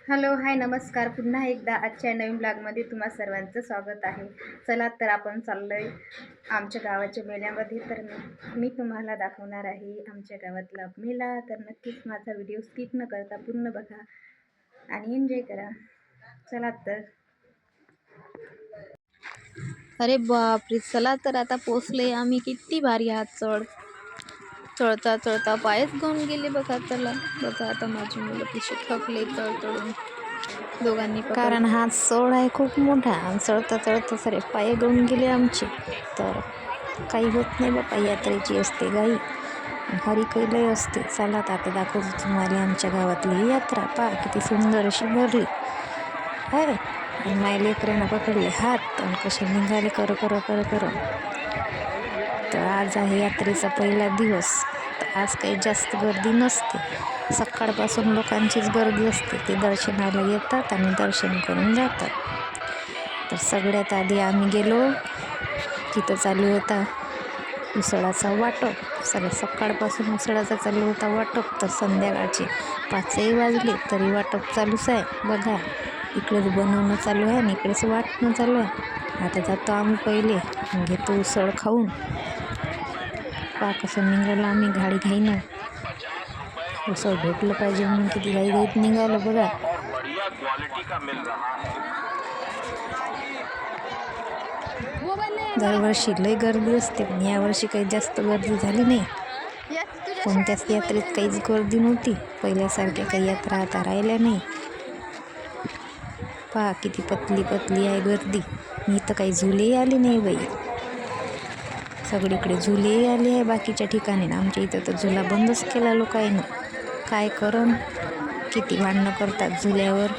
Hello, हाय, नमस्कार. पुन्हा एकदा आजच्या नवीन ब्लॉगमध्ये तुम्हा सर्वांचं स्वागत आहे. चला तर आपण चाललोय आमच्या गावाच्या मेळ्यामध्ये. तर मी तुम्हाला दाखवणार आहे आमच्या गावातला मेळा. तर नक्कीच माझा व्हिडिओ स्किप न करता पूर्ण बघा आणि एन्जॉय करा. चला तर. अरे बापरे, चला तर आता पोचले आम्ही. किती भारी हात चढता चढता पायच घेऊन गेले बघा. चला बघा, आता माझी मुलं कशी थकले चढून दोघांनी, कारण हात चढ आहे खूप मोठा आणि चढता चढता सारे पाय घेऊन गेले आमचे. तर काही होत नाही बापा, यात्रेची असते गाई, हरी कैलय असते. चला आता दाखवतो तुम्हाला आमच्या गावातली यात्रा. पहा किती सुंदर अशी भरली आहे. आणि माझ्या लेकरांना पकडले हात आणि कसे निघाले कर कर कर कर. तर आज आहे यात्रेचा पहिला दिवस. तर आज काही जास्त गर्दी नसते. सकाळपासून लोकांचीच गर्दी असते. ते दर्शनाला येतात आणि दर्शन करून जातात. तर सगळ्यात आधी आम्ही गेलो, तिथं चालू होता उसळाचा वाटप. सकाळपासून उसळाचा चालू होता वाटप. तर संध्याकाळचे 5 वाजले तरी वाटप चालूच आहे बघा. इकडेच बनवणं चालू आहे आणि इकडेच वाटणं चालू आहे. आता जातो आम्ही पहिले, घेतो उसळ खाऊन. पा कसं निघालं आम्ही गाडी घाईनं. उसळ भेटलं पाहिजे म्हणून किती घाईत निघालं बघा. दरवर्षी लय गर्दी असते, पण यावर्षी काही जास्त गर्दी झाली नाही. कोणत्याच यात्रेत काहीच गर्दी नव्हती. पहिल्यासारख्या काही यात्रा आता राहिल्या नाही. पहा किती पतली पतली आहे गर्दी. मी तर काही झुलेही आले नाही बाई. सगळीकडे झुलेही आले आहे बाकीच्या ठिकाणी. आमच्या इथं तर झुला बंदच केला लोकांनी. काय करण, किती भांडणं करतात झुल्यावर,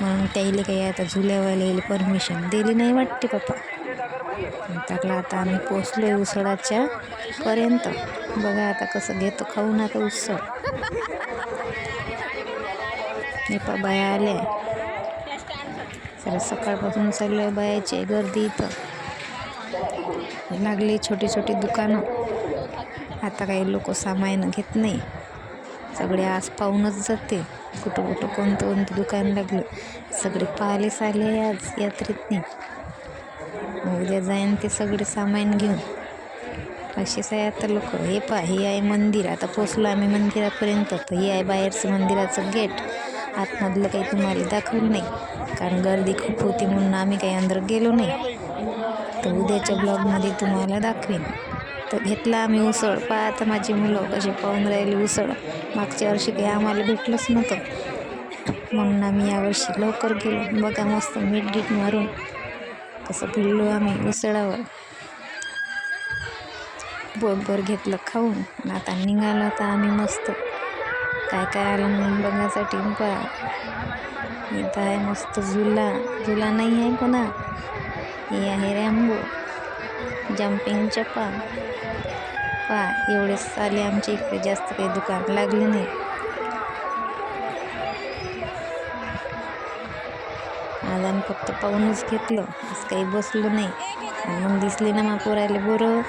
म्हणून त्याला काही आता झुल्यावाल्याला परमिशन दिली नाही वाटते पप्पा. त्याला आता आम्ही पोचलोय उसळाच्या पर्यंत. बघा आता कसं घेतो खाऊन आता उसळ. हे पा बाया आल्या. सर सकाळपासून सगळ्या बायाची गर्दी इथं. लागले छोटे छोटे दुकानं. आता काही लोक सामान घेत नाही, सगळे आज पाहूनच जाते कुठं कुठं कोणतं दुकान लागलं. सगळे पाहिलेच आले आज यात्रेतनी. उद्या जाईन ते सगळे सामान घेऊन. असेच आहे आता लोक. हे पहा, हे आहे मंदिर. आता पोचलो आम्ही मंदिरापर्यंत. तर हे आहे बाहेरचं मंदिराचं गेट. आतमधलं काही तुम्हाला दाखवलं नाही, कारण गर्दी खूप होती म्हणून आम्ही काही अंदर गेलो नाही. तर उद्याच्या ब्लॉगमध्ये तुम्हाला दाखवेन. तर घेतला आम्ही उसळ. पहा आता माझी मुलं कसे पाहून राहिली उसळ. मागच्या वर्षी काही आम्हाला भेटलंच नव्हतं म्हणून आम्ही यावर्षी लवकर गेलो. बघा मस्त मीठ गीठ मारून कसं पिळलो आम्ही उसळावर. बोटभर घेतलं खाऊन आणि आता निघालो आता आम्ही मस्त. काय काय आलं म्हणून बघण्यासाठी. पहा इथं आहे मस्त झुला नाही आहे कोणा. हे आहे रॅम्बो, जम्पिंग चप्पा. पहा एवढेच आले आमच्या इकडे, जास्त काही दुकान लागले नाही. आज आम्ही फक्त पाहूनच घेतलं, आज काही बसलो नाही. आणि मग दिसले ना मग पोरायला बोरं,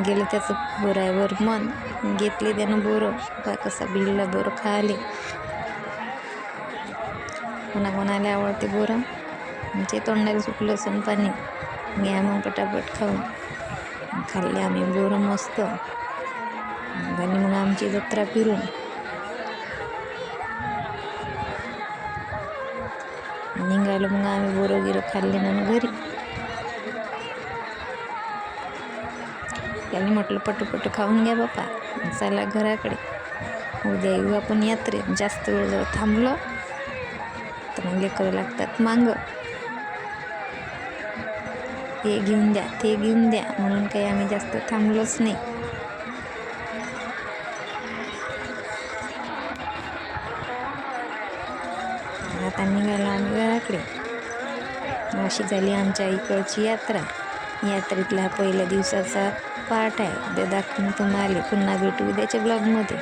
गेलं त्याचं बोरायवर मन, घेतले त्यानं बोरं. पहा कसा बिळला बोरं खायले. कोणाकोणाला आवडते बोरं, आमचे तोंडाला सुटलं असं पाणी. घ्या मग पटापट खाऊन. खाल्ले आम्ही बोरं मस्त. झाली मग आमची जत्रा फिरून. निघालो मग आम्ही बोरं गिरं खाल्ले ना घरी. त्याने म्हटलं पटू खाऊन घ्या बापा, चला घराकडे. उद्या येऊ आपण यात्रेत. जास्त वेळ जर थांबलं तर मग लेकरं लागतात मागं. हे घेऊन द्या ते घेऊन द्या, म्हणून काही आम्ही जास्त थांबलोच नाही. आता निघालो आम्ही घराकडे. अशी झाली आमच्या इकडची यात्रा. यात्रेतला पहिल्या दिवसाचा पार्ट आहे, ते दाखवून तुम्हाला. पुन्हा भेटू उद्याच्या ब्लॉगमध्ये.